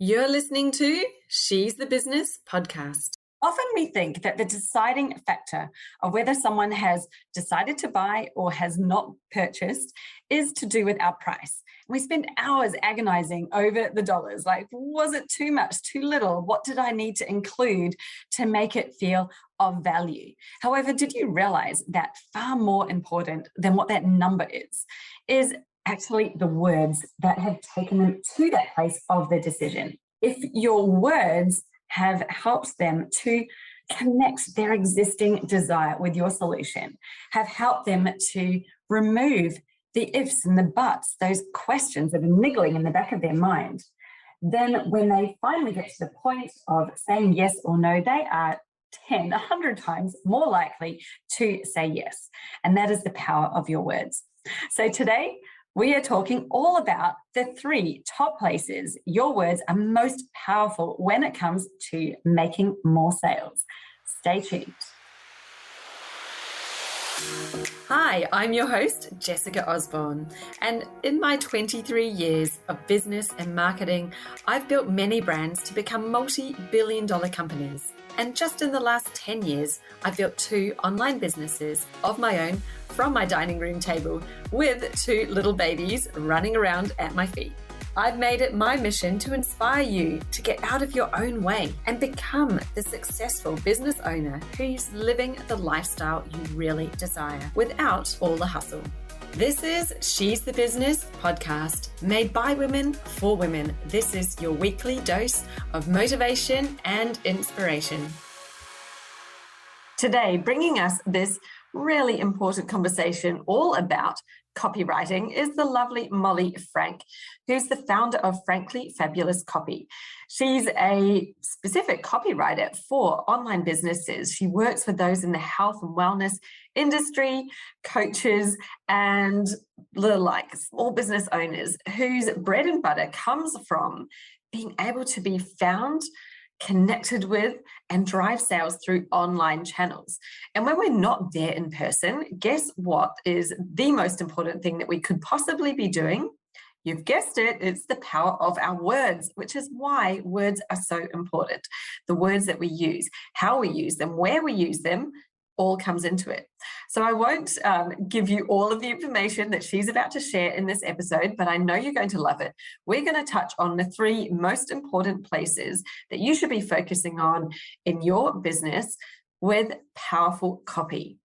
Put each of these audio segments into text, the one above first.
You're listening to She's the Business podcast. Often we think that the deciding factor of whether someone has decided to buy or has not purchased is to do with our price. We spend hours agonizing over the dollars. Like, was it too much, too little? What did I need to include to make it feel of value? However, did you realize that far more important than what that number is actually the words that have taken them to that place of the decision? If your words have helped them to connect their existing desire with your solution, have helped them to remove the ifs and the buts, those questions that are niggling in the back of their mind, then when they finally get to the point of saying yes or no, they are 10, 100 times more likely to say yes. And that is the power of your words. So today, we are talking all about the 3 top places your words are most powerful when it comes to making more sales. Stay tuned. Hi, I'm your host, Jessica Osborne, and in my 23 years of business and marketing, I've built many brands to become multi-billion-dollar companies. And just in the last 10 years, I've built 2 online businesses of my own from my dining room table with 2 little babies running around at my feet. I've made it my mission to inspire you to get out of your own way and become the successful business owner who's living the lifestyle you really desire without all the hustle. This is She's the Business podcast, made by women for women. This is your weekly dose of motivation and inspiration. Today, bringing us this really important conversation all about copywriting is the lovely Molly Frank, who's the founder of Frankly Fabulous Copy. She's a specific copywriter for online businesses. She works with those in the health and wellness industry, coaches, and like small business owners whose bread and butter comes from being able to be found, connected with, and drive sales through online channels. And when we're not there in person, guess what is the most important thing that we could possibly be doing? You've guessed it, it's the power of our words, which is why words are so important. The words that we use, how we use them, where we use them, all comes into it. So I won't give you all of the information that she's about to share in this episode, but I know you're going to love it. We're going to touch on the 3 most important places that you should be focusing on in your business with powerful copy,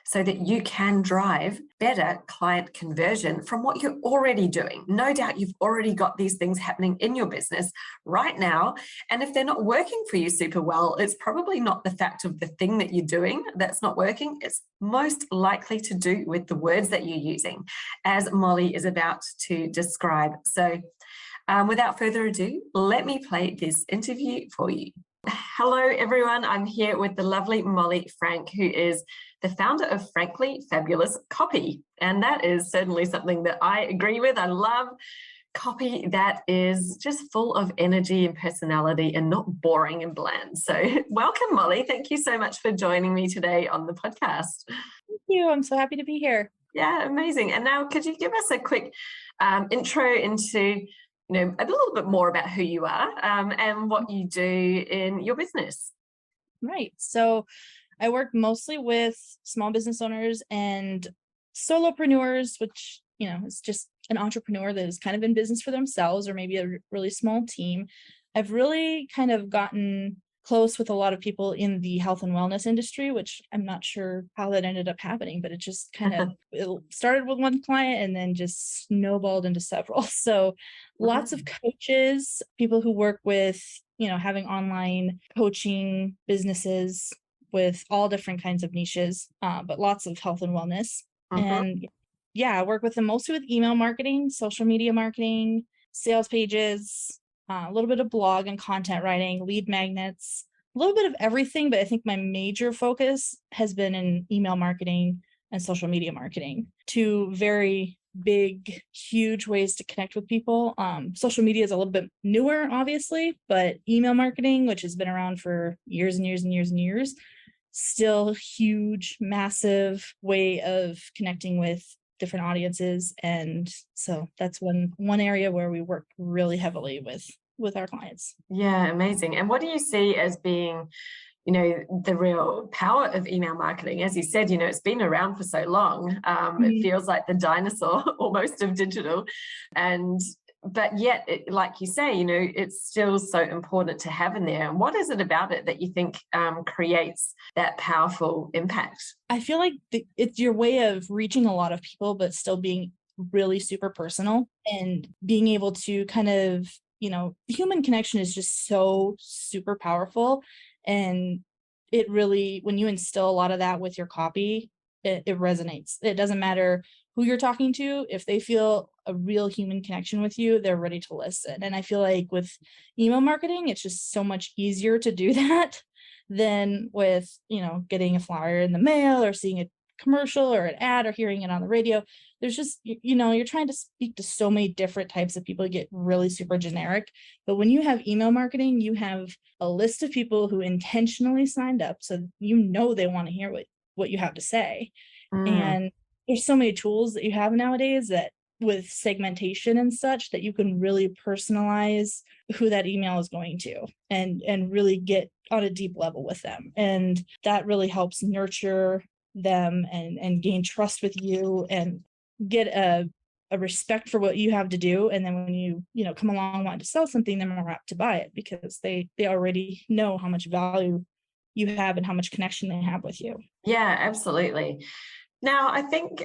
so that you can drive better client conversion from what you're already doing. No doubt you've already got these things happening in your business right now. And if they're not working for you super well, it's probably not the fact of the thing that you're doing that's not working. It's most likely to do with the words that you're using, as Molly is about to describe. So without further ado, let me play this interview for you. Hello, everyone. I'm here with the lovely Molly Frank, who is the founder of Frankly Fabulous Copy. And that is certainly something that I agree with. I love copy that is just full of energy and personality and not boring and bland. So welcome, Molly. Thank you so much for joining me today on the podcast. Thank you. I'm so happy to be here. Yeah, amazing. And now could you give us a quick intro into a little bit more about who you are and what you do in your business? Right. So I work mostly with small business owners and solopreneurs, which, is just an entrepreneur that is kind of in business for themselves or maybe a really small team. I've really kind of gotten close with a lot of people in the health and wellness industry, which I'm not sure how that ended up happening, but it just kind of it started with one client and then just snowballed into several. So lots of coaches, people who work with, having online coaching businesses with all different kinds of niches, but lots of health and wellness. And I work with them mostly with email marketing, social media marketing, sales pages, a little bit of blog and content writing, lead magnets, a little bit of everything. But I think my major focus has been in email marketing and social media marketing, 2 very big, huge ways to connect with people. Social media is a little bit newer, obviously, but email marketing, which has been around for years and years and years and years, still huge, massive way of connecting with different audiences. And so that's one area where we work really heavily with with our clients. Yeah, amazing. And what do you see as being, the real power of email marketing? As you said, it's been around for so long. It feels like the dinosaur almost of digital. But yet, like you say, it's still so important to have in there. And what is it about it that you think creates that powerful impact? I feel like it's your way of reaching a lot of people, but still being really super personal and being able to kind of, the human connection is just so super powerful. And it really, when you instill a lot of that with your copy, it resonates. It doesn't matter who you're talking to. If they feel a real human connection with you, they're ready to listen. And I feel like with email marketing, it's just so much easier to do that than with, getting a flyer in the mail or seeing a commercial or an ad or hearing it on the radio. There's just, you're trying to speak to so many different types of people, get really super generic. But when you have email marketing, you have a list of people who intentionally signed up. So they want to hear what you have to say. And there's so many tools that you have nowadays that with segmentation and such that you can really personalize who that email is going to and really get on a deep level with them. And that really helps nurture them and gain trust with you and get a respect for what you have to do. And then when you come along wanting to sell something, they're more apt to buy it because they already know how much value you have and how much connection they have with you. Yeah, absolutely. Now, I think,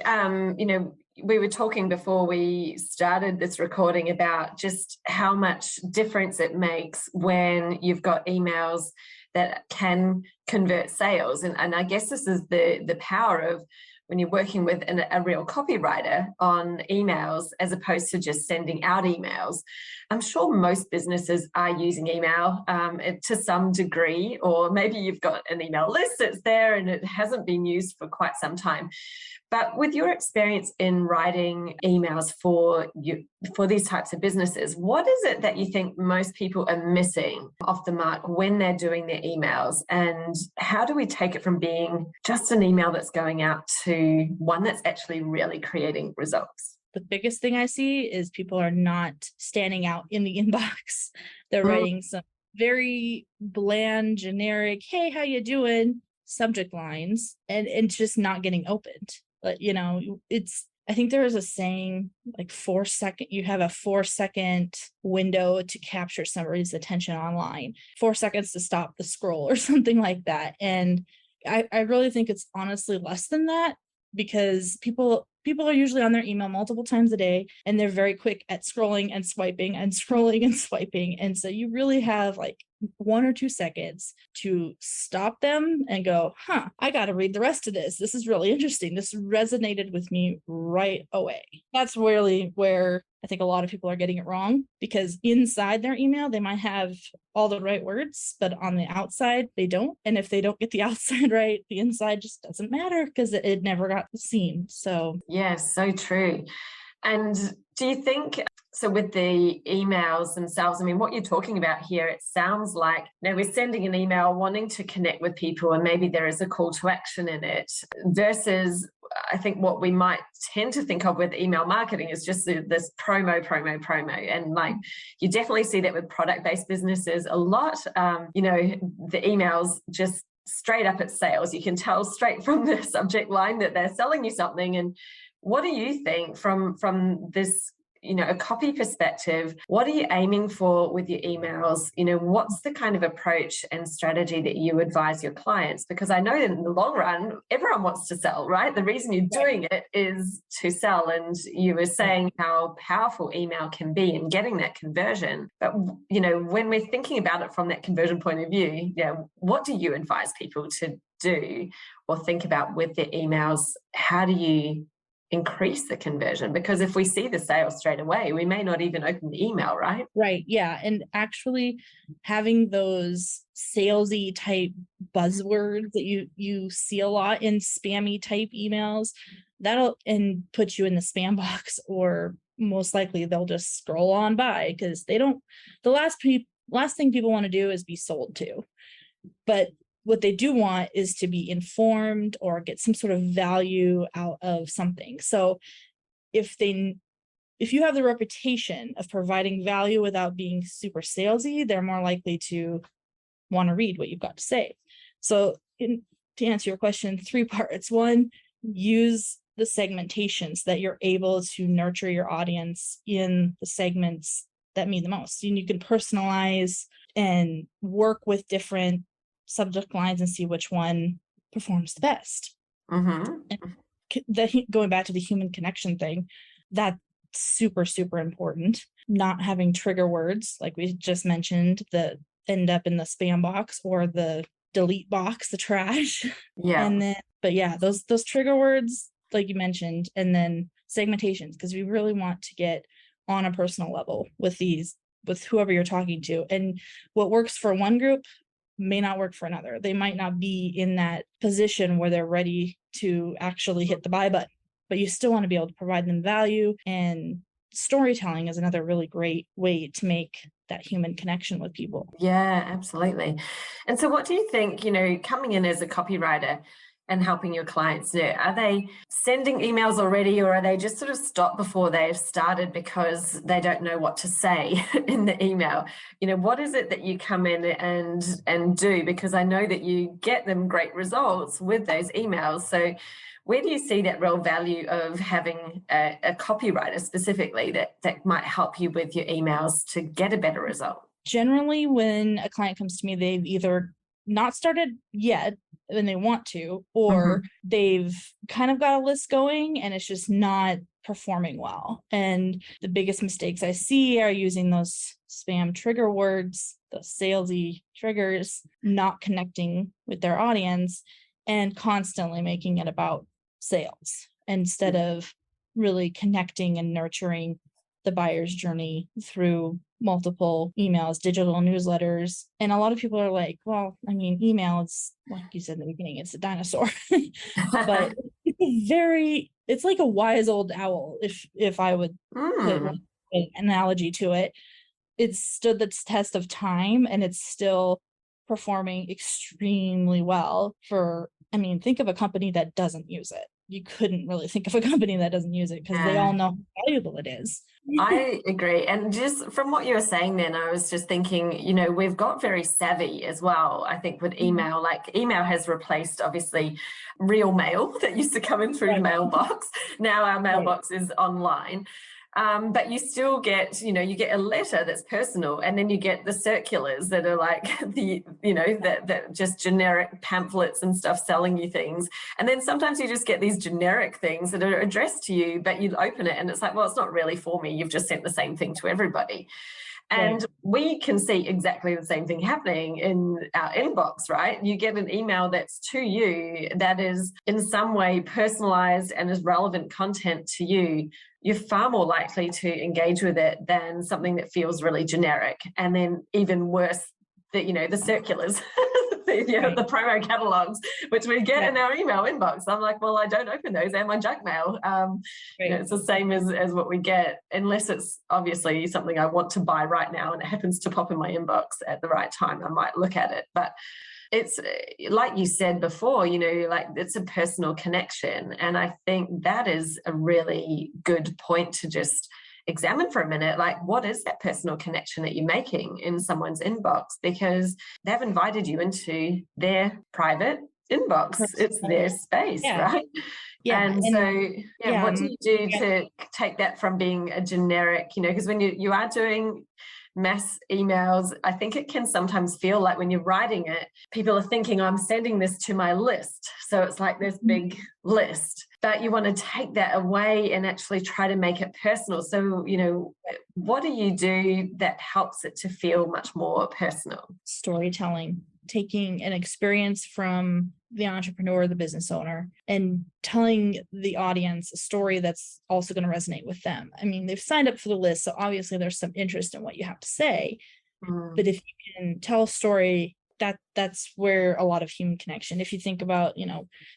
we were talking before we started this recording about just how much difference it makes when you've got emails that can convert sales. And I guess this is the power of when you're working with a real copywriter on emails, as opposed to just sending out emails. I'm sure most businesses are using email to some degree, or maybe you've got an email list that's there and it hasn't been used for quite some time. But with your experience in writing emails for these types of businesses, what is it that you think most people are missing off the mark when they're doing their emails? And how do we take it from being just an email that's going out to one that's actually really creating results? The biggest thing I see is people are not standing out in the inbox. They're writing some very bland, generic, hey, how you doing? Subject lines and just not getting opened. But I think there is a saying like you have a 4-second window to capture somebody's attention online, 4 seconds to stop the scroll or something like that. And I really think it's honestly less than that, because people are usually on their email multiple times a day and they're very quick at scrolling and swiping and scrolling and swiping. And so you really have like 1 or 2 seconds to stop them and go, I got to read the rest of this. This is really interesting. This resonated with me right away. That's really where I think a lot of people are getting it wrong, because inside their email, they might have all the right words, but on the outside, they don't. And if they don't get the outside right, the inside just doesn't matter because it never got seen. So, yes, so true. And do you think, so with the emails themselves, I mean, what you're talking about here, it sounds like, we're sending an email wanting to connect with people and maybe there is a call to action in it, versus I think what we might tend to think of with email marketing is just this promo. And like, you definitely see that with product-based businesses a lot. The emails just straight up at sales. You can tell straight from the subject line that they're selling you something. And what do you think from this, a copy perspective? What are you aiming for with your emails? What's the kind of approach and strategy that you advise your clients? Because I know that in the long run, everyone wants to sell, right? The reason you're doing it is to sell. And you were saying how powerful email can be in getting that conversion. But, when we're thinking about it from that conversion point of view, what do you advise people to do or think about with their emails? How do you increase the conversion? Because if we see the sale straight away, we may not even open the email, right? Right. Yeah. And actually having those salesy type buzzwords that you see a lot in spammy type emails, that'll put you in the spam box, or most likely they'll just scroll on by because they don't, the last thing people want to do is be sold to. But what they do want is to be informed or get some sort of value out of something. So if they if you have the reputation of providing value without being super salesy, they're more likely to want to read what you've got to say. So to answer your question, 3 parts. 1, use the segmentation so that you're able to nurture your audience in the segments that mean the most. And you can personalize and work with different subject lines and see which one performs the best. And going back to the human connection thing, that's super, super important. Not having trigger words, like we just mentioned, that end up in the spam box or the delete box, the trash. Yeah. And then, but yeah, those trigger words, like you mentioned, and then segmentations, because we really want to get on a personal level with whoever you're talking to. And what works for one group may not work for another. They might not be in that position where they're ready to actually hit the buy button, but you still want to be able to provide them value. And storytelling is another really great way to make that human connection with people. Yeah, absolutely. And so what do you think, coming in as a copywriter and helping your clients, are they sending emails already, or are they just sort of stopped before they've started because they don't know what to say in the email? What is it that you come in and do? Because I know that you get them great results with those emails. So where do you see that real value of having a copywriter specifically that might help you with your emails to get a better result? Generally, when a client comes to me, they've either not started yet and they want to, or they've kind of got a list going and it's just not performing well. And the biggest mistakes I see are using those spam trigger words, those salesy triggers, not connecting with their audience, and constantly making it about sales instead of really connecting and nurturing the buyer's journey through multiple emails, digital newsletters. And a lot of people are like, well, I mean, email, it's like you said in the beginning, it's a dinosaur. But it's like a wise old owl, if I would put an analogy to it. It's stood the test of time and it's still performing extremely well think of a company that doesn't use it. You couldn't really think of a company that doesn't use it because they all know how valuable it is. I agree. And just from what you were saying then, I was just thinking, we've got very savvy as well, I think, with email. Like email has replaced, obviously, real mail that used to come in through the mailbox. Now our mailbox is online. But you still get, you get a letter that's personal, and then you get the circulars that are like that just generic pamphlets and stuff selling you things. And then sometimes you just get these generic things that are addressed to you, but you open it and it's like, well, it's not really for me. You've just sent the same thing to everybody. And we can see exactly the same thing happening in our inbox, right? You get an email that's to you that is in some way personalized and is relevant content to you. You're far more likely to engage with it than something that feels really generic. And then even worse, the circulars, the promo catalogs, which we get in our email inbox. I'm like, well, I don't open those. They're my junk mail. It's the same as what we get, unless it's obviously something I want to buy right now and it happens to pop in my inbox at the right time. I might look at it. But it's like you said before, like it's a personal connection. And I think that is a really good point to just examine for a minute, like what is that personal connection that you're making in someone's inbox, because they've invited you into their private inbox. It's their space, right? And so what do you do to take that from being a generic, because when you are doing mass emails, I think it can sometimes feel like when you're writing it, people are thinking, I'm sending this to my list. So it's like this big list, but you want to take that away and actually try to make it personal. So, what do you do that helps it to feel much more personal? Storytelling, taking an experience from the entrepreneur, the business owner, and telling the audience a story that's also going to resonate with them. I mean, they've signed up for the list, so obviously there's some interest in what you have to say. But if you can tell a story, that's where a lot of human connection. If you think about,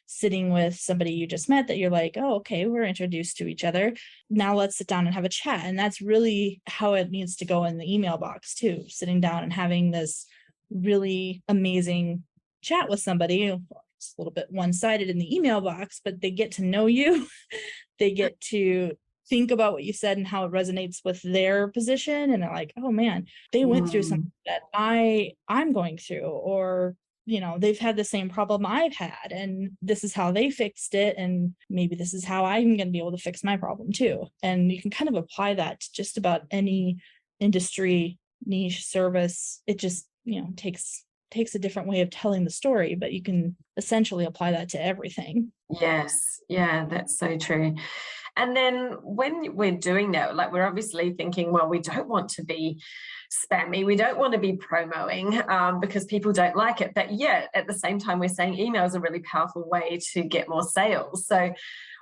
sitting with somebody you just met that you're like, oh, okay, we're introduced to each other. Now let's sit down and have a chat. And that's really how it needs to go in the email box too, sitting down and having this really amazing chat with somebody. It's a little bit one-sided in the email box, but they get to know you. They get to think about what you said and how it resonates with their position, and they're like, oh man, they went through something that I'm going through, or they've had the same problem I've had, and this is how they fixed it, and maybe this is how I'm going to be able to fix my problem too. And you can kind of apply that to just about any industry, niche, service. It just takes a different way of telling the story, but you can essentially apply that to everything. Yes, yeah, that's so true. And then when we're doing that, like, we're obviously thinking, well, we don't want to be spammy, we don't want to be promoting because people don't like it. But yet at the same time, we're saying email is a really powerful way to get more sales. So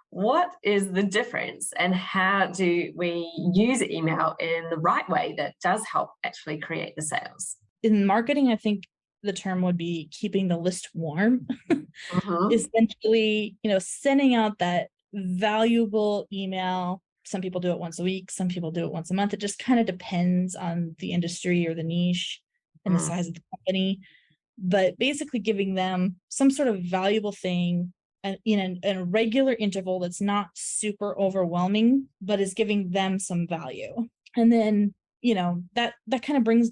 what is the difference, and how do we use email in the right way that does help actually create the sales? In marketing, I think the term would be keeping the list warm. Essentially, sending out that valuable email. Some people do it once a week, some people do it once a month. It just kind of depends on the industry or the niche and the size of the company. But basically giving them some sort of valuable thing and in a regular interval that's not super overwhelming, but is giving them some value. And then, that kind of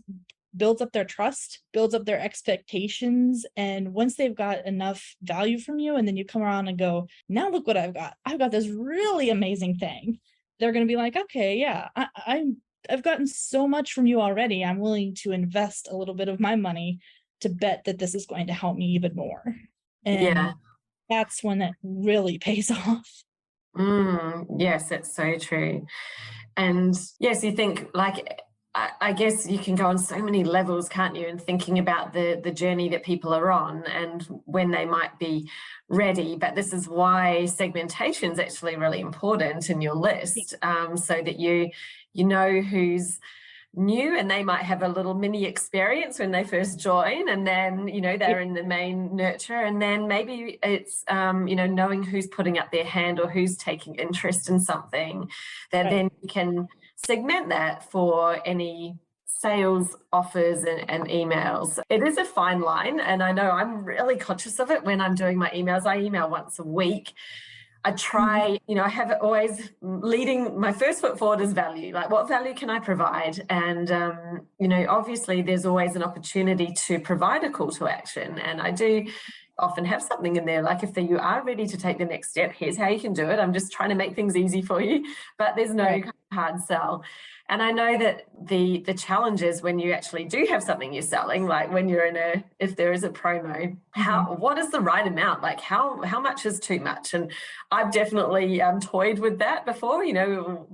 builds up their trust, builds up their expectations. And once they've got enough value from you, and then you come around and go, now look what I've got. I've got this really amazing thing. They're going to be like, okay, yeah, I've gotten so much from you already. I'm willing to invest a little bit of my money to bet that this is going to help me even more. And that's when it really pays off. Yes, it's so true. And yes, you think, like, I guess you can go on so many levels, can't you? And thinking about the journey that people are on and when they might be ready. But this is why segmentation is actually really important in your list, so that you know who's new, and they might have a little mini experience when they first join, and then they're in the main nurture, and then maybe it's knowing who's putting up their hand or who's taking interest in something, that then you can segment that for any sales offers and emails. It is a fine line, and I know I'm really conscious of it when I'm doing my emails. I email once a week. I try, I have it always leading, my first foot forward is value. Like, what value can I provide? And, obviously there's always an opportunity to provide a call to action. And I do often have something in there, like, if you are ready to take the next step, here's how you can do it. I'm just trying to make things easy for you, but there's no hard sell. And I know that the challenge is when you actually do have something you're selling, like when you're if there is a promo, what is the right amount? Like, how much is too much? And I've definitely toyed with that before.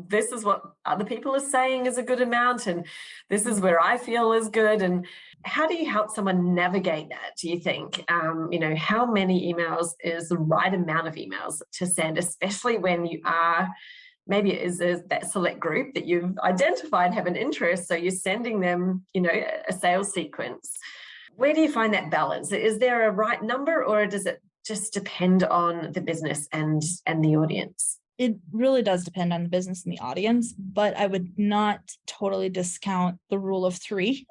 This is what other people are saying is a good amount, and this is where I feel is good. And how do you help someone navigate that, do you think? How many emails is the right amount of emails to send, especially when you are, maybe it is that select group that you've identified have an interest, so you're sending them, a sales sequence. Where do you find that balance? Is there a right number, or does it just depend on the business and the audience? It really does depend on the business and the audience, but I would not totally discount the rule of 3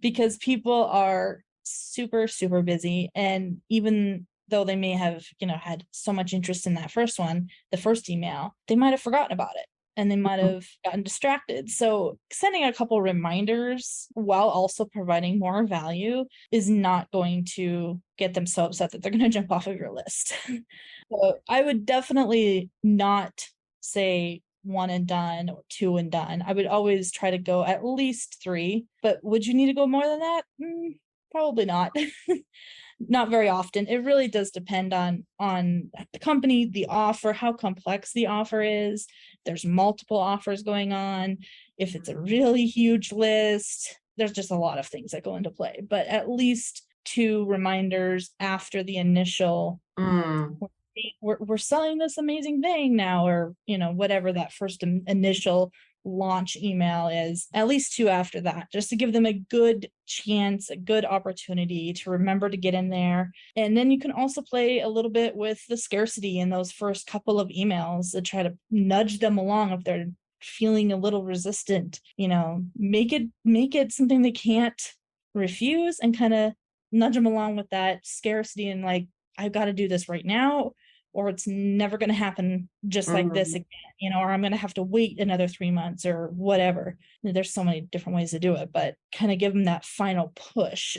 because people are super, super busy. And even though they may have, had so much interest in that first one, the first email, they might have forgotten about it and they might have gotten distracted. So sending a couple reminders while also providing more value is not going to get them so upset that they're going to jump off of your list. So I would definitely not say 1 and done or 2 and done. I would always try to go at least 3, but would you need to go more than that? Probably not. Not very often. It really does depend on the company, the offer, how complex the offer is. There's multiple offers going on. If it's a really huge list, there's just a lot of things that go into play. But at least 2 reminders after the initial, we're selling this amazing thing now, or whatever that first initial launch email is, at least 2 after that, just to give them a good chance, a good opportunity to remember to get in there. And then you can also play a little bit with the scarcity in those first couple of emails to try to nudge them along if they're feeling a little resistant. Make it something they can't refuse, and kind of nudge them along with that scarcity and like, I've got to do this right now. or it's never going to happen just like this again, or I'm going to have to wait another 3 months or whatever. There's so many different ways to do it, but kind of give them that final push.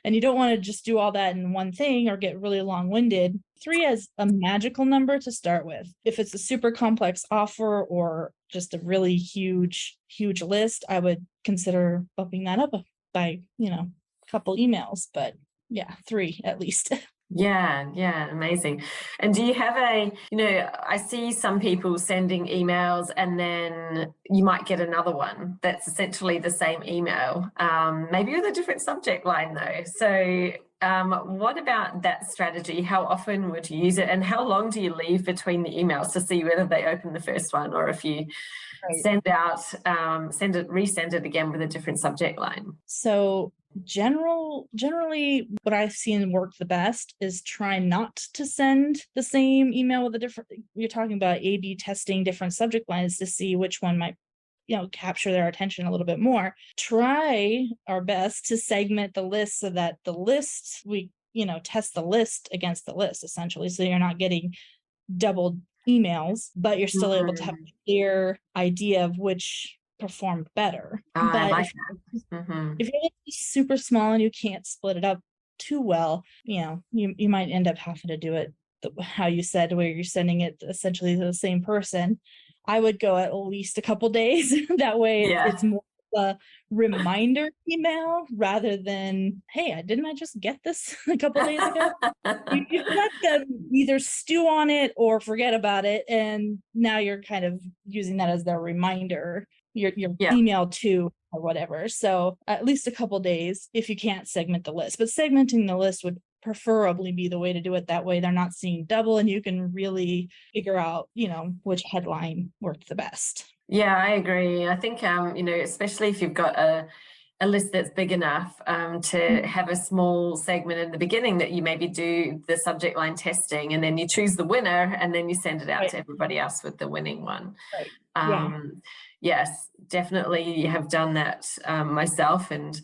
And you don't want to just do all that in one thing or get really long-winded. 3 is a magical number to start with. If it's a super complex offer or just a really huge list, I would consider bumping that up by, a couple emails, but yeah, 3 at least. Yeah, amazing. And do you have I see some people sending emails and then you might get another one that's essentially the same email, maybe with a different subject line though. So what about that strategy? How often would you use it, and how long do you leave between the emails to see whether they open the first one, or if you resend it again with a different subject line? So generally what I've seen work the best is try not to send the same email with a different, you're talking about A/B testing different subject lines to see which one might capture their attention a little bit more. Try our best to segment the list so that the list, we test the list against the list essentially, so you're not getting double emails, but you're still able to have a clear idea of which performed better. But I like if you're super small and you can't split it up too well, you might end up having to do it how you said, where you're sending it essentially to the same person. I would go at least a couple days. That way it's more a reminder email rather than, hey, didn't I just get this a couple days ago? You let them either stew on it or forget about it, and now you're kind of using that as their reminder, your email to or whatever. So at least a couple days if you can't segment the list. But segmenting the list would preferably be the way to do it. That way they're not seeing double and you can really figure out, which headline worked the best. Yeah, I agree. I think, especially if you've got a list that's big enough to have a small segment in the beginning that you maybe do the subject line testing, and then you choose the winner and then you send it out to everybody else with the winning one. Right. Yes, definitely have done that myself. And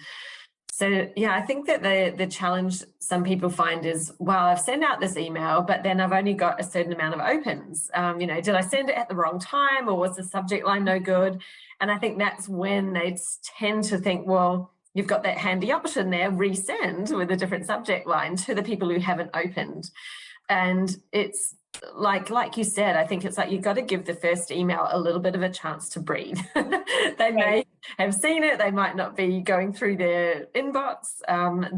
so, yeah, I think that the challenge some people find is, well, I've sent out this email, but then I've only got a certain amount of opens. Did I send it at the wrong time, or was the subject line no good? And I think that's when they tend to think, well, you've got that handy option there, resend with a different subject line to the people who haven't opened. And it's like you said, I think it's like you've got to give the first email a little bit of a chance to breathe. They may have seen it, they might not be going through their inbox,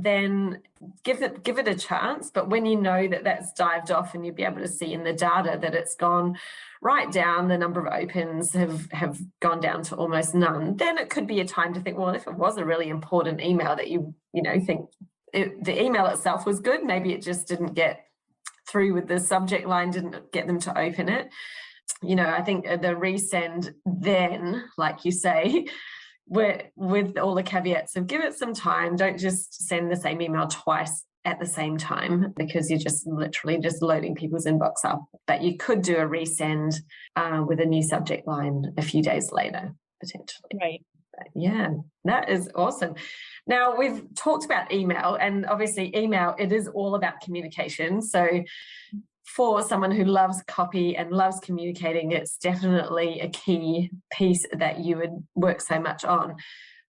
then give it a chance. But when you know that that's dived off and you'll be able to see in the data that it's gone right down, the number of opens have gone down to almost none, then it could be a time to think, well, if it was a really important email that you think the email itself was good, maybe it just didn't get through with the subject line, didn't get them to open it. I think the resend then, like you say, with all the caveats of give it some time, don't just send the same email twice at the same time, because you're just literally just loading people's inbox up. But you could do a resend with a new subject line a few days later, potentially. Right. Yeah, that is awesome. Now, we've talked about email, and obviously email, it is all about communication. So for someone who loves copy and loves communicating, it's definitely a key piece that you would work so much on.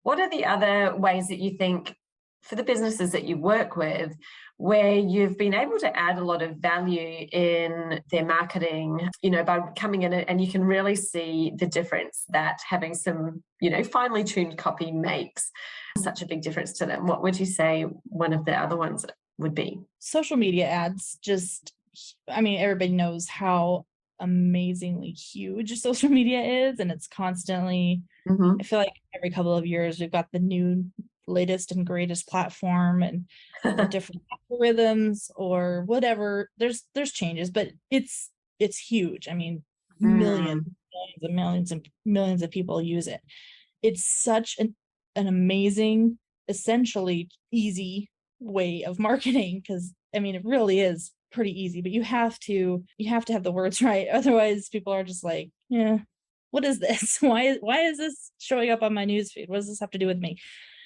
What are the other ways that you think, for the businesses that you work with, where you've been able to add a lot of value in their marketing, by coming in and you can really see the difference that having some, finely tuned copy makes such a big difference to them? What would you say one of the other ones would be? Social media ads, everybody knows how amazingly huge social media is, and it's constantly, I feel like every couple of years we've got the new latest and greatest platform and different algorithms or whatever. There's changes, but it's huge. Millions and millions and millions of people use it. It's such an amazing, essentially easy way of marketing, because it really is pretty easy, but you have to have the words right. Otherwise people are just like, yeah, what is this? Why is this showing up on my newsfeed? What does this have to do with me?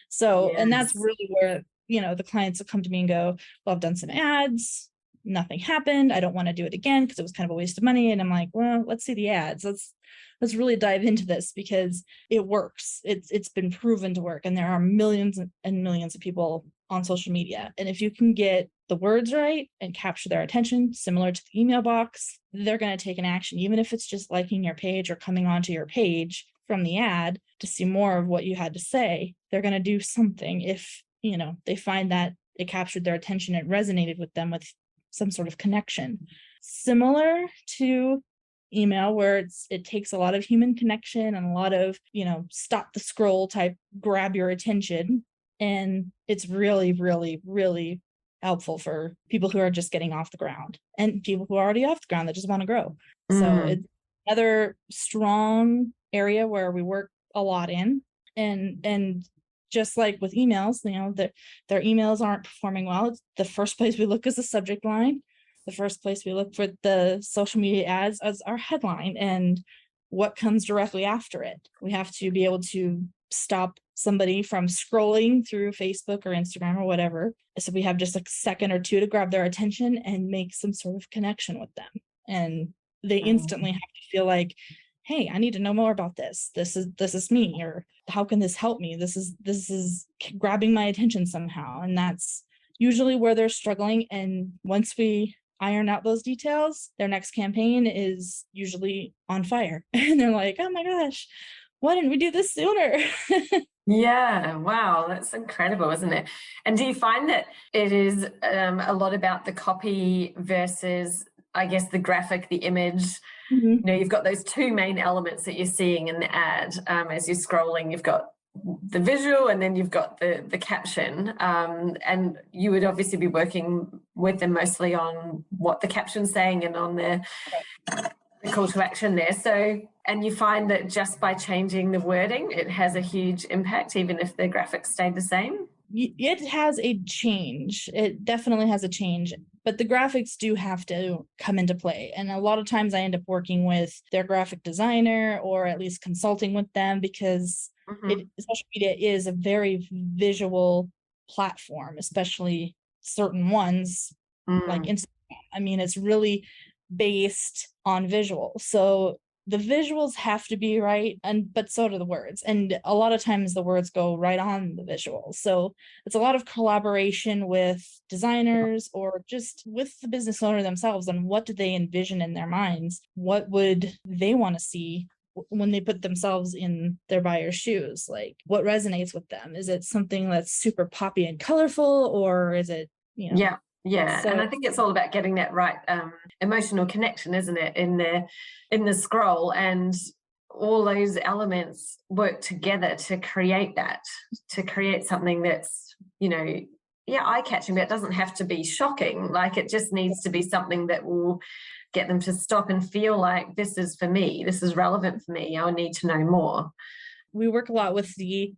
So, and that's really where, the clients will come to me and go, well, I've done some ads, nothing happened. I don't want to do it again because it was kind of a waste of money. And I'm like, well, let's see the ads. Let's really dive into this because it works. It's been proven to work. And there are millions and millions of people on social media. And if you can get the words right and capture their attention, similar to the email box, they're going to take an action, even if it's just liking your page or coming onto your page from the ad to see more of what you had to say. They're going to do something if, they find that it captured their attention, it resonated with them with some sort of connection. Similar to email, where it takes a lot of human connection and a lot of, stop the scroll type, grab your attention. And it's really, really, really helpful for people who are just getting off the ground and people who are already off the ground that just want to grow. So it's another strong area where we work a lot in. And just like with emails, their emails aren't performing well. It's the first place we look is the subject line. The first place we look for the social media ads as our headline and what comes directly after it. We have to be able to stop somebody from scrolling through Facebook or Instagram or whatever. So we have just a second or two to grab their attention and make some sort of connection with them. And they instantly have to feel like, hey, I need to know more about this. This is me, or how can this help me? This is grabbing my attention somehow. And that's usually where they're struggling. And once we iron out those details, their next campaign is usually on fire. And they're like, oh my gosh, why didn't we do this sooner? Yeah, wow, that's incredible, isn't it? And do you find that it is a lot about the copy versus, I guess, the graphic, the image? You've got those two main elements that you're seeing in the ad. As you're scrolling, you've got the visual and then you've got the caption. And you would obviously be working with them mostly on what the caption's saying and on the call to action there. So, and you find that just by changing the wording, it has a huge impact, even if the graphics stayed the same? It has a change. It definitely has a change, but the graphics do have to come into play. And a lot of times I end up working with their graphic designer or at least consulting with them because social media is a very visual platform, especially certain ones like Instagram. I mean, it's really based on visual. So the visuals have to be right, but so do the words. And a lot of times the words go right on the visuals. So it's a lot of collaboration with designers or just with the business owner themselves on what do they envision in their minds? What would they want to see when they put themselves in their buyer's shoes? Like, what resonates with them? Is it something that's super poppy and colorful, or is it, Yeah, So, and I think it's all about getting that right emotional connection, isn't it, in the scroll, and all those elements work together to create something that's, eye-catching, but it doesn't have to be shocking. Like, it just needs to be something that will get them to stop and feel like, this is for me, this is relevant for me, I need to know more. we work a lot with the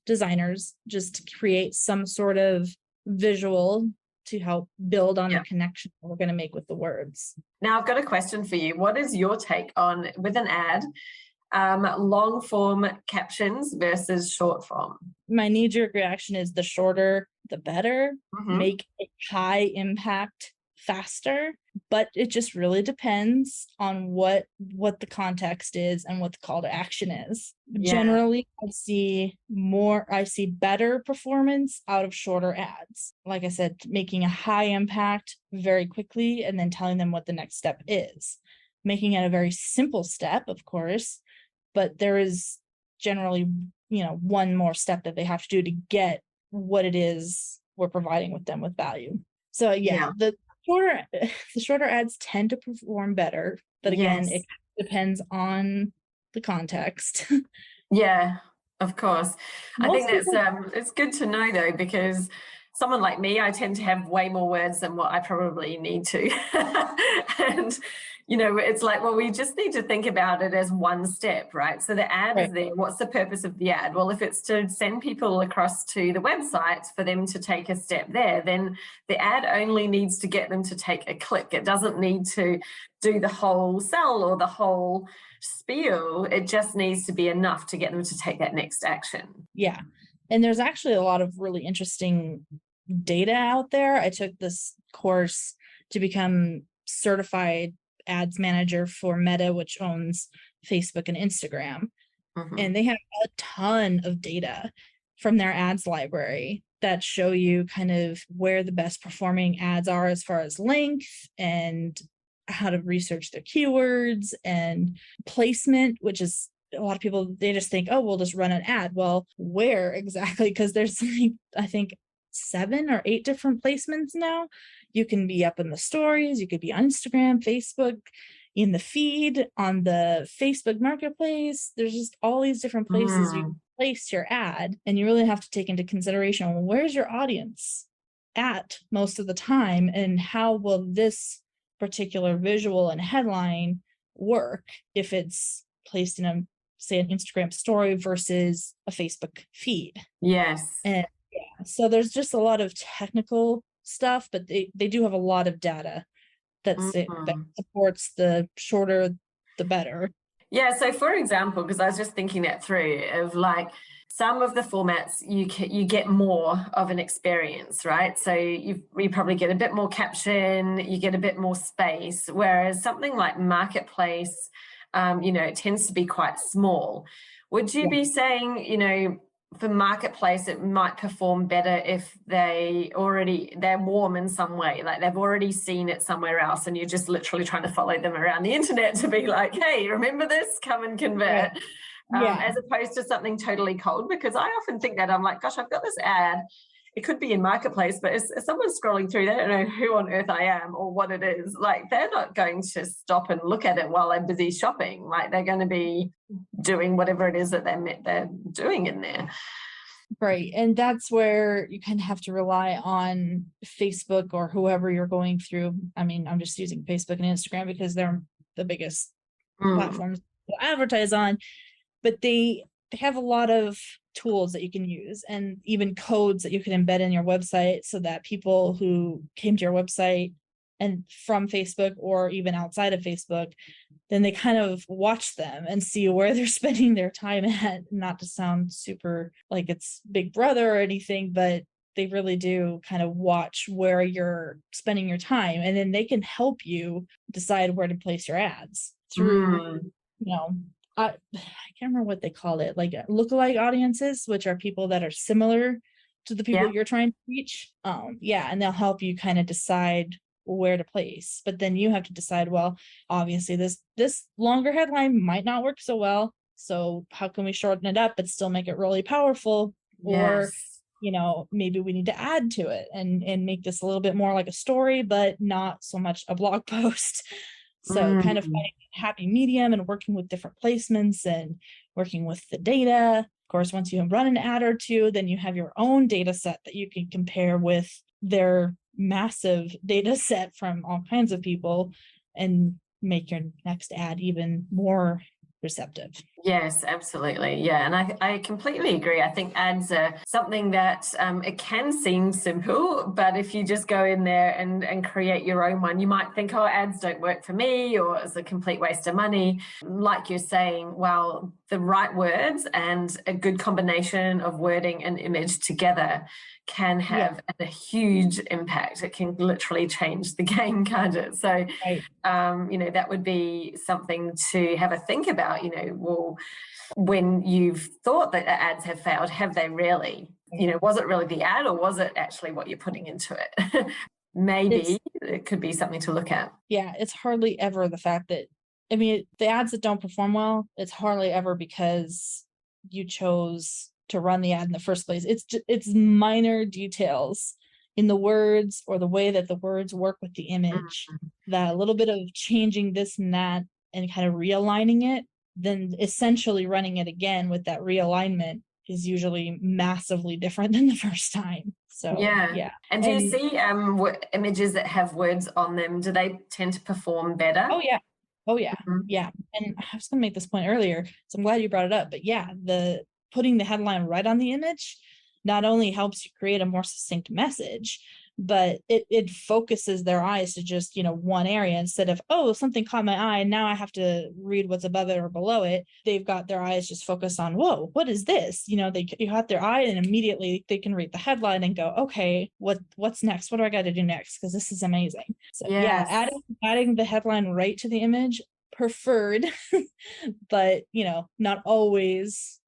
designers just to create some sort of visual to help build on the connection we're going to make with the words. Now, I've got a question for you. What is your take on, with an ad, long form captions versus short form? My knee-jerk reaction is the shorter, the better. Make a high impact faster, but it just really depends on what the context is and what the call to action is. Generally, I see better performance out of shorter ads. Like I said, making a high impact very quickly and then telling them what the next step is. Making it a very simple step, of course, but there is generally, one more step that they have to do to get what it is we're providing with them with value. So the shorter ads tend to perform better, but again, it depends on the context. Yeah, of course. I think that's it's good to know, though, because someone like me, I tend to have way more words than what I probably need to. And it's like, well, we just need to think about it as one step, right? So the ad is there. What's the purpose of the ad? Well, if it's to send people across to the website for them to take a step there, then the ad only needs to get them to take a click. It doesn't need to do the whole sell or the whole spiel. It just needs to be enough to get them to take that next action. Yeah. And there's actually a lot of really interesting data out there. I took this course to become certified ads manager for Meta, which owns Facebook and Instagram. And they have a ton of data from their ads library that show you kind of where the best performing ads are as far as length and how to research their keywords and placement, which is a lot of people, they just think, oh, we'll just run an ad. Well, where exactly? Because there's like, I think 7 or 8 different placements now. You can be up in the stories, you could be on Instagram, Facebook, in the feed, on the Facebook marketplace. There's just all these different places you can place your ad, and you really have to take into consideration, well, where's your audience at most of the time, and how will this particular visual and headline work if it's placed in a, say, an Instagram story versus a Facebook feed. Yes. And yeah, so there's just a lot of technical stuff, but they do have a lot of data that supports the shorter, the better. Yeah, so for example, because I was just thinking that through, of like some of the formats you get more of an experience, right? So you probably get a bit more caption, you get a bit more space, whereas something like Marketplace, it tends to be quite small. Would you be saying, for Marketplace, it might perform better if they're warm in some way, like they've already seen it somewhere else, and you're just literally trying to follow them around the internet to be like, hey, remember this? Come and convert. As opposed to something totally cold, because I often think that I'm like, gosh, I've got this ad. It could be in Marketplace, but if someone's scrolling through, they don't know who on earth I am or what it is. Like, they're not going to stop and look at it while they're busy shopping. Like, they're going to be doing whatever it is that they're doing in there. Right. And that's where you kind of have to rely on Facebook or whoever you're going through. I mean, I'm just using Facebook and Instagram because they're the biggest platforms to advertise on, but they have a lot of tools that you can use, and even codes that you can embed in your website, so that people who came to your website and from Facebook or even outside of Facebook, then they kind of watch them and see where they're spending their time at. Not to sound super like it's Big Brother or anything, but they really do kind of watch where you're spending your time, and then they can help you decide where to place your ads through, I can't remember what they call it, like lookalike audiences, which are people that are similar to the people you're trying to reach. And they'll help you kind of decide where to place. But then you have to decide, well, obviously this longer headline might not work so well, so how can we shorten it up but still make it really powerful? Or maybe we need to add to it and make this a little bit more like a story, but not so much a blog post. So kind of finding a happy medium and working with different placements and working with the data. Of course, once you run an ad or two, then you have your own data set that you can compare with their massive data set from all kinds of people and make your next ad even more receptive. Yes, absolutely. Yeah, and I completely agree. I think ads are something that it can seem simple, but if you just go in there and create your own one, you might think, oh, ads don't work for me, or it's a complete waste of money. Like you're saying, well, the right words and a good combination of wording and image together can have a huge impact. It can literally change the game, can't it? So, that would be something to have a think about, well, when you've thought that the ads have failed, have they really? Was it really the ad, or was it actually what you're putting into it? Maybe it could be something to look at. Yeah, it's hardly ever the fact that, the ads that don't perform well, it's hardly ever because you chose to run the ad in the first place. It's minor details in the words or the way that the words work with the image, that a little bit of changing this and that and kind of realigning it, then essentially running it again with that realignment is usually massively different than the first time. So yeah. And do you see images that have words on them? Do they tend to perform better? Oh yeah. Yeah. And I was going to make this point earlier, so I'm glad you brought it up. But yeah, putting the headline right on the image not only helps you create a more succinct message, but it focuses their eyes to just, one area instead of, oh, something caught my eye and now I have to read what's above it or below it. They've got their eyes just focused on, whoa, what is this? You have their eye and immediately they can read the headline and go, okay, what's next? What do I got to do next? Because this is amazing. So Yes. yeah, adding the headline right to the image, preferred, but not always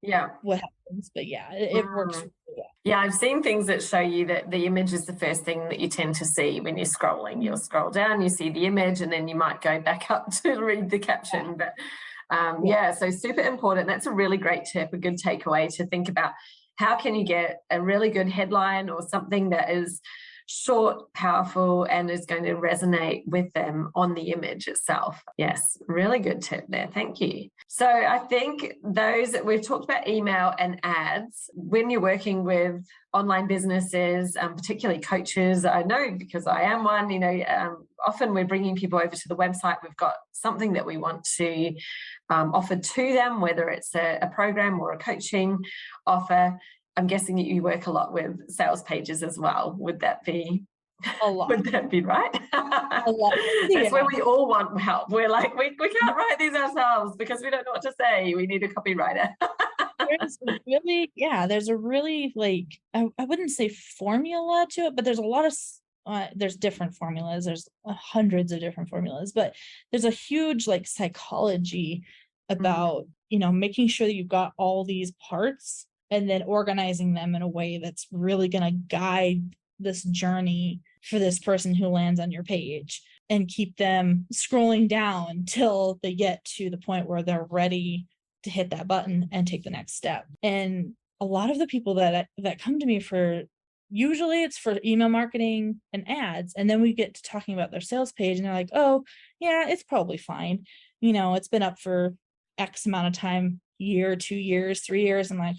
what happens. But yeah, it works really well. Yeah, I've seen things that show you that the image is the first thing that you tend to see when you're scrolling. You'll scroll down, you see the image, and then you might go back up to read the caption. But so super important. That's a really great tip, a good takeaway to think about. How can you get a really good headline or something that is short, powerful, and is going to resonate with them on the image itself? Yes, really good tip there. Thank you. So I think we've talked about email and ads. When you're working with online businesses, particularly coaches, I know because I am one, often we're bringing people over to the website. We've got something that we want to offer to them, whether it's a program or a coaching offer. I'm guessing you work a lot with sales pages as well. Would that be a lot? Would that be right? A lot. That's where we all want help. We're like, we can't write these ourselves because we don't know what to say. We need a copywriter. There's a really I wouldn't say formula to it, but there's a lot of there's different formulas. There's hundreds of different formulas, but there's a huge psychology about making sure that you've got all these parts and then organizing them in a way that's really going to guide this journey for this person who lands on your page and keep them scrolling down till they get to the point where they're ready to hit that button and take the next step. And a lot of the people that come to me usually it's for email marketing and ads. And then we get to talking about their sales page and they're like, oh yeah, it's probably fine. It's been up for X amount of time, year, 2 years, 3 years. I'm like,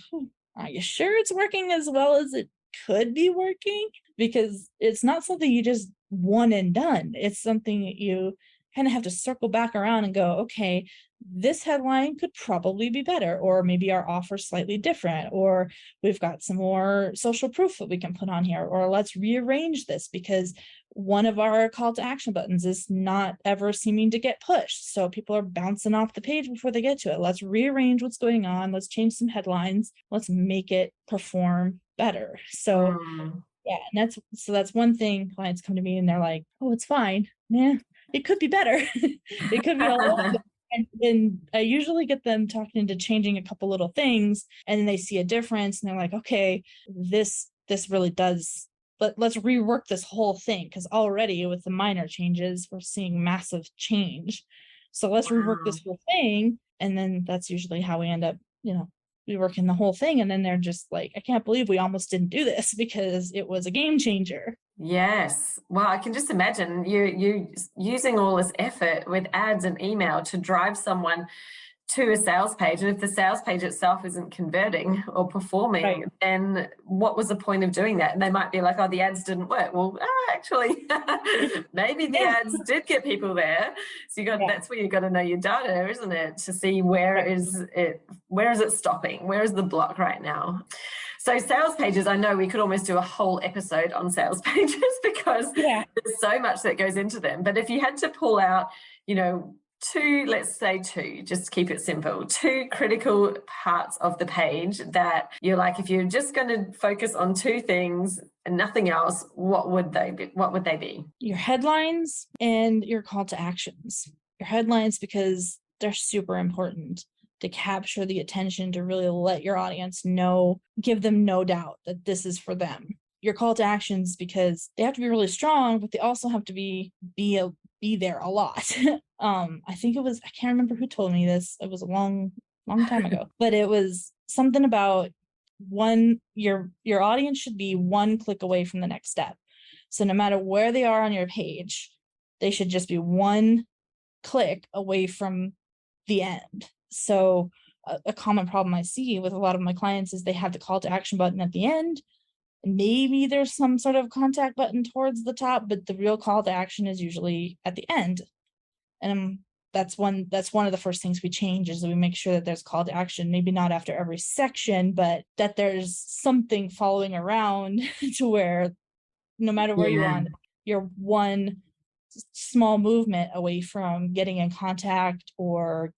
are you sure it's working as well as it could be working? Because it's not something you just one and done. It's something that you kind of have to circle back around and go, okay, this headline could probably be better, or maybe our offer slightly different, or we've got some more social proof that we can put on here, or let's rearrange this because one of our call to action buttons is not ever seeming to get pushed. So people are bouncing off the page before they get to it. Let's rearrange what's going on. Let's change some headlines. Let's make it perform better. So yeah, and that's one thing. Clients come to me and they're like, oh, it's fine. Yeah, it could be better. It could be a little bit. And I usually get them talking into changing a couple little things, and then they see a difference and they're like, okay, this really does, let's rework this whole thing, because already with the minor changes, we're seeing massive change. So let's rework this whole thing. And then that's usually how we end up, reworking the whole thing. And then they're just like, I can't believe we almost didn't do this because it was a game changer. Yes. Well, I can just imagine you using all this effort with ads and email to drive someone to a sales page. And if the sales page itself isn't converting or performing, then what was the point of doing that? And they might be like, oh, the ads didn't work. Well, actually, maybe the ads did get people there. So that's where you got to know your data, isn't it? To see where is it stopping? Where is the block right now? So sales pages, I know we could almost do a whole episode on sales pages because there's so much that goes into them. But if you had to pull out, two, just keep it simple, 2 critical parts of the page that you're like, if you're just going to focus on 2 things and nothing else, what would they be? Your headlines and your call to actions. Your headlines, because they're super important to capture the attention, to really let your audience know, give them no doubt that this is for them. Your call to actions, because they have to be really strong, but they also have to be there a lot. I think I can't remember who told me this. It was a long time ago, but it was something about your audience should be 1 click away from the next step. So no matter where they are on your page, they should just be 1 click away from the end. So a common problem I see with a lot of my clients is they have the call to action button at the end. Maybe there's some sort of contact button towards the top, but the real call to action is usually at the end. And that's one of the first things we change, is that we make sure that there's call to action, maybe not after every section, but that there's something following around to where no matter where you Yeah. are, you're one small movement away from getting in contact or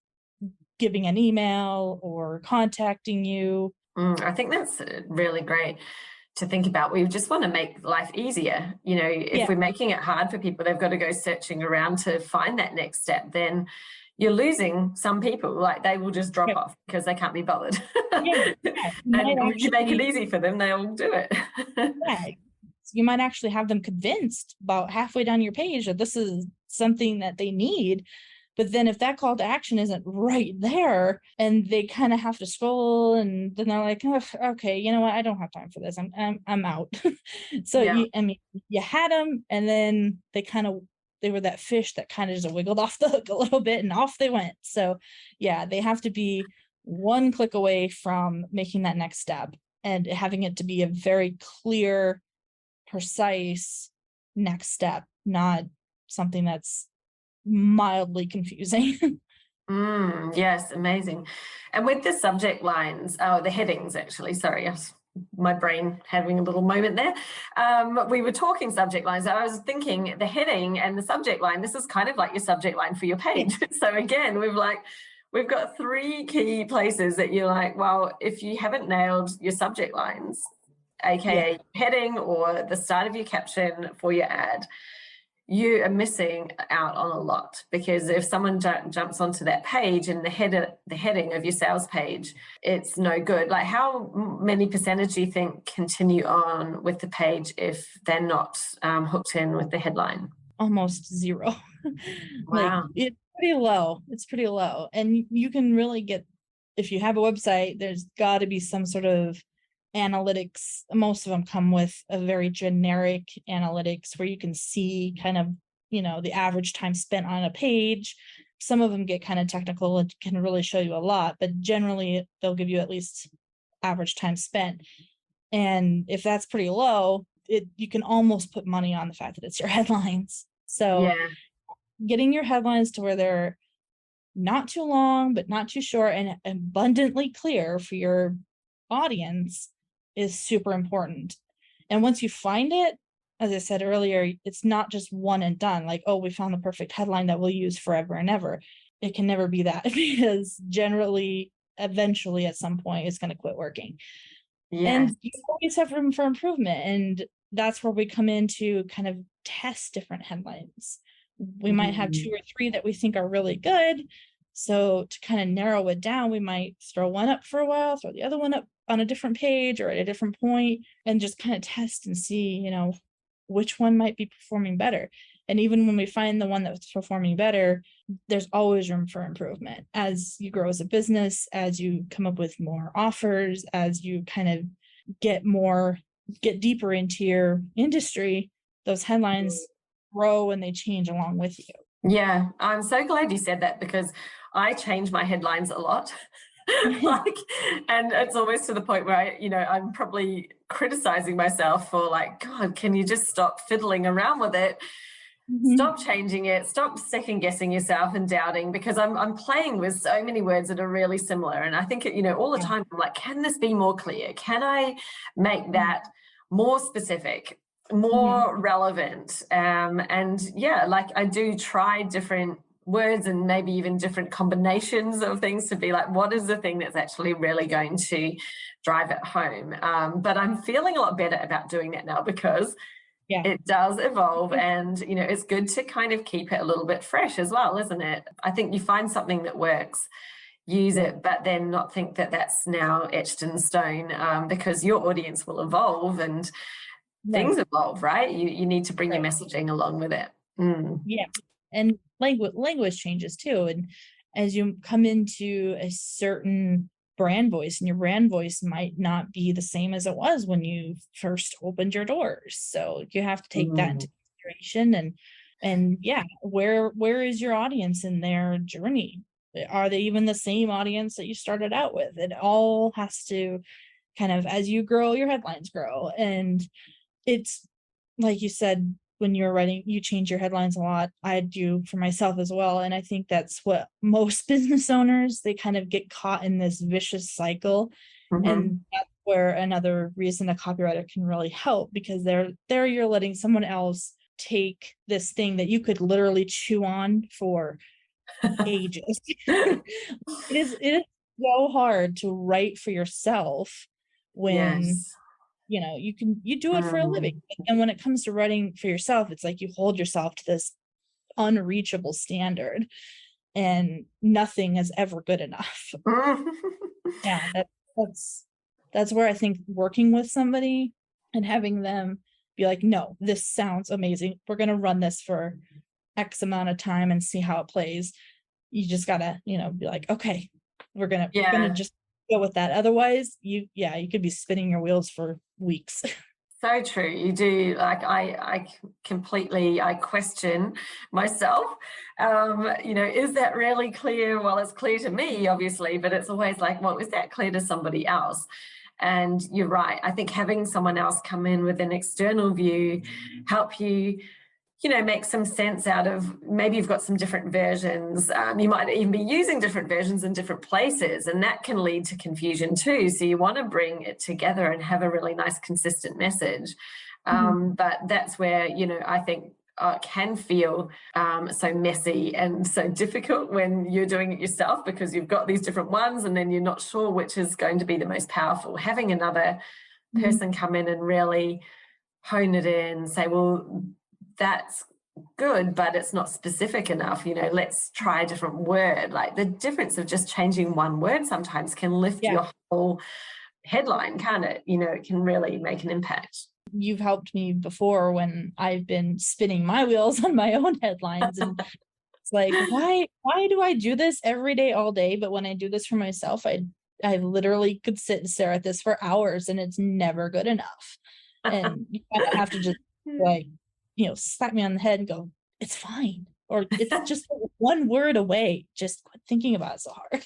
giving an email or contacting you. I think that's really great to think about. We just want to make life easier. You know, if Yeah. we're making it hard for people, they've got to go searching around to find that next step, then you're losing some people. Like, they will just drop Right. off because they can't be bothered. Yeah. You might And if you make it actually, easy for them, they'll do it. yeah, you might actually have them convinced about halfway down your page that this is something that they need. But then if that call to action isn't right there and they kind of have to scroll, and then they're like, oh, okay, you know what? I don't have time for this. I'm out. So Yeah. I mean, you had them, and then they were that fish that kind of just wiggled off the hook a little bit and off they went. So yeah, they have to be one click away from making that next step and having it to be a very clear, precise next step, not something that's mildly confusing. Yes, amazing. And with the subject lines, the headings, actually, sorry, my brain having a little moment there. We were talking subject lines. I was thinking the heading and the subject line, this is kind of like your subject line for your page. So again, we've got 3 key places that you're like, well, if you haven't nailed your subject lines, aka heading or the start of your caption for your ad, you are missing out on a lot. Because if someone jumps onto that page and the heading of your sales page, it's no good. Like, how many percentage do you think continue on with the page if they're not hooked in with the headline? Almost zero. Like, Wow. it's pretty low. It's pretty low. And you can really get, if you have a website, there's got to be some sort of analytics. Most of them come with a very generic analytics where you can see kind of, the average time spent on a page. Some of them get kind of technical and can really show you a lot, but generally they'll give you at least average time spent. And if that's pretty low, you can almost put money on the fact that it's your headlines. So Yeah. getting your headlines to where they're not too long, but not too short and abundantly clear for your audience is super important. And once you find it, as I said earlier, it's not just one and done. Like, oh, we found the perfect headline that we'll use forever and ever. It can never be that, because generally, eventually, at some point, it's going to quit working. Yes. And you always have room for improvement. And that's where we come in to kind of test different headlines. We might have 2 or 3 that we think are really good. So to kind of narrow it down, we might throw one up for a while, throw the other one up on a different page or at a different point, and just kind of test and see, which one might be performing better. And even when we find the one that's performing better, there's always room for improvement as you grow as a business, as you come up with more offers, as you kind of get deeper into your industry. Those headlines grow and they change along with you. Yeah, I'm so glad you said that, because I change my headlines a lot. And it's almost to the point where I'm probably criticizing myself for, like, God, can you just stop fiddling around with it? Stop changing it, stop second guessing yourself and doubting, because I'm playing with so many words that are really similar. And I think, all the time I'm like, can this be more clear? Can I make that more specific, more relevant? And yeah, like, I do try different words and maybe even different combinations of things to be like, what is the thing that's actually really going to drive it home? But I'm feeling a lot better about doing that now, because it does evolve, and it's good to kind of keep it a little bit fresh as well, isn't it? I think you find something that works, use it, but then not think that that's now etched in stone, because your audience will evolve and things evolve, right? You need to bring your messaging along with it. Yeah, and language changes too. And as you come into a certain brand voice, and your brand voice might not be the same as it was when you first opened your doors. So you have to take that into consideration. And yeah, where is your audience in their journey? Are they even the same audience that you started out with? It all has to kind of, as you grow, your headlines grow. And it's like you said, when you're writing, you change your headlines a lot. I do for myself as well. And I think that's what most business owners, they kind of get caught in this vicious cycle. And where another reason a copywriter can really help, because there you're letting someone else take this thing that you could literally chew on for ages. It is so hard to write for yourself when Yes. you do it for a living. And when it comes to writing for yourself, it's like you hold yourself to this unreachable standard, and nothing is ever good enough. Yeah, that's where I think working with somebody and having them be like, no, this sounds amazing, we're going to run this for X amount of time and see how it plays. You just gotta, be like, okay, we're gonna just go with that. Otherwise, you could be spinning your wheels for weeks. So true. You do. Like, I completely, I question myself. Is that really clear? Well, it's clear to me, obviously, but it's always like, well, is that clear to somebody else? And you're right. I think having someone else come in with an external view, help you, make some sense out of, maybe you've got some different versions. You might even be using different versions in different places, and that can lead to confusion too. So you want to bring it together and have a really nice, consistent message. But that's where, I think it can feel so messy and so difficult when you're doing it yourself, because you've got these different ones and then you're not sure which is going to be the most powerful. Having another person come in and really hone it in, say, well, that's good, but it's not specific enough. Let's try a different word. Like, the difference of just changing one word sometimes can lift your whole headline, can't it? It can really make an impact. You've helped me before when I've been spinning my wheels on my own headlines, and it's like, why do I do this every day, all day? But when I do this for myself, I literally could sit and stare at this for hours, and it's never good enough. And you kind of have to just slap me on the head and go, it's fine. Or it's just one word away. Just quit thinking about it so hard.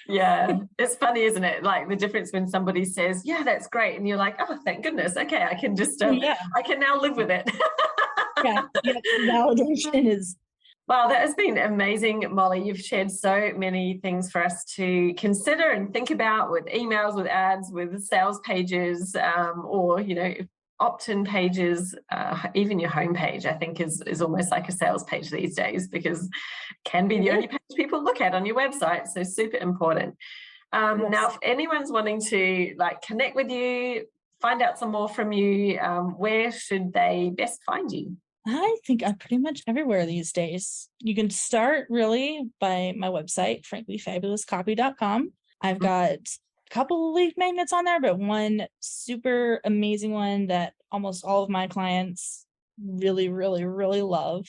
Yeah, it's funny, isn't it? Like, the difference when somebody says, yeah, that's great. And you're like, oh, thank goodness. Okay, I can just, I can now live with it. Validation is. Wow, that has been amazing, Molly. You've shared so many things for us to consider and think about, with emails, with ads, with sales pages, or, opt-in pages. Even your homepage, I think, is almost like a sales page these days, because it can be the only page people look at on your website. So super important. Now, if anyone's wanting to connect with you, find out some more from you, where should they best find you? I think I'm pretty much everywhere these days. You can start really by my website, franklyfabulouscopy.com. I've got couple of lead magnets on there, but one super amazing one that almost all of my clients really, really, really love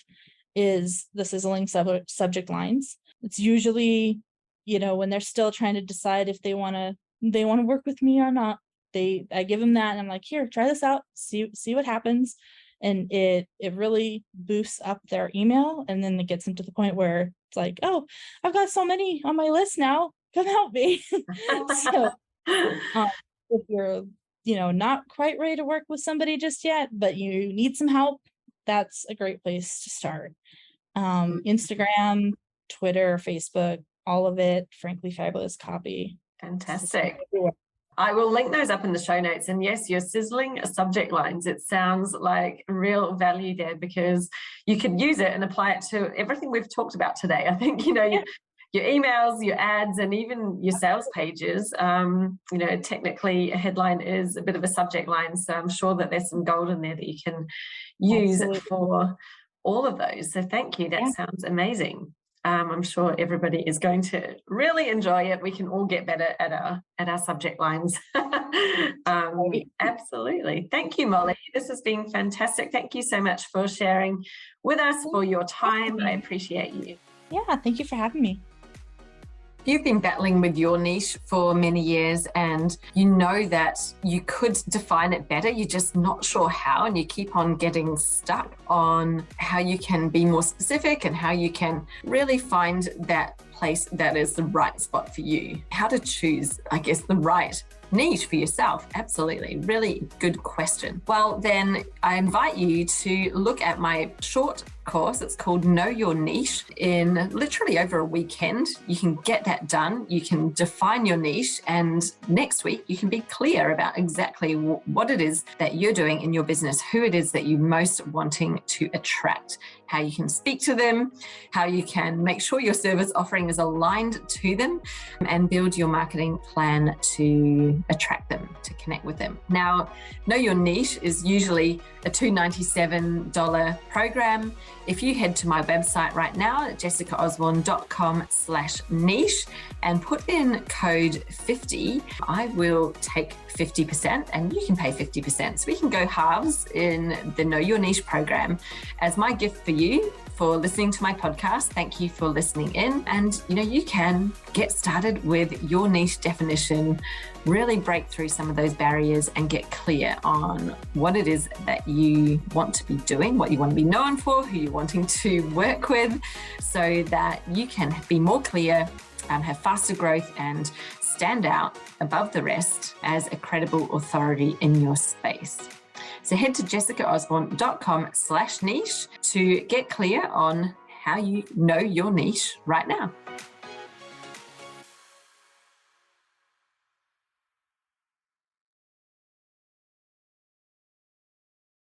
is the sizzling subject lines. It's usually, when they're still trying to decide if they want to work with me or not. I give them that, and I'm like, here, try this out, see what happens. And it really boosts up their email, and then it gets them to the point where it's like, oh, I've got so many on my list now, come help me. So if you're not quite ready to work with somebody just yet, but you need some help, that's a great place to start. Instagram, Twitter, Facebook, all of it, Frankly Fabulous Copy. Fantastic. I will link those up in the show notes. And yes, your sizzling subject lines, it sounds like real value there, because you can use it and apply it to everything we've talked about today. I think, your emails, your ads, and even your sales pages. Technically a headline is a bit of a subject line. So I'm sure that there's some gold in there that you can use for all of those. So thank you. That sounds amazing. I'm sure everybody is going to really enjoy it. We can all get better at our subject lines. Absolutely. Thank you, Molly. This has been fantastic. Thank you so much for sharing with us, for your time. I appreciate you. Yeah, thank you for having me. You've been battling with your niche for many years, and you know that you could define it better. You're just not sure how, and you keep on getting stuck on how you can be more specific and how you can really find that place that is the right spot for you. How to choose, the right niche for yourself. Absolutely. Really good question. Well, then I invite you to look at my short course. It's called Know Your Niche. In literally over a weekend, you can get that done. You can define your niche, and next week you can be clear about exactly what it is that you're doing in your business, who it is that you're most wanting to attract, how you can speak to them, how you can make sure your service offering is aligned to them, and build your marketing plan to attract them, to connect with them. Now, Know Your Niche is usually a $297 program. If you head to my website right now at jessicaosborne.com/niche and put in code 50, I will take 50% and you can pay 50%. So we can go halves in the Know Your Niche program as my gift for you for listening to my podcast. Thank you for listening in. And you can get started with your niche definition, really break through some of those barriers and get clear on what it is that you want to be doing, what you want to be known for, who you're wanting to work with, so that you can be more clear, have faster growth and stand out above the rest as a credible authority in your space. So head to jessicaosborne.com/niche to get clear on how you know your niche right now.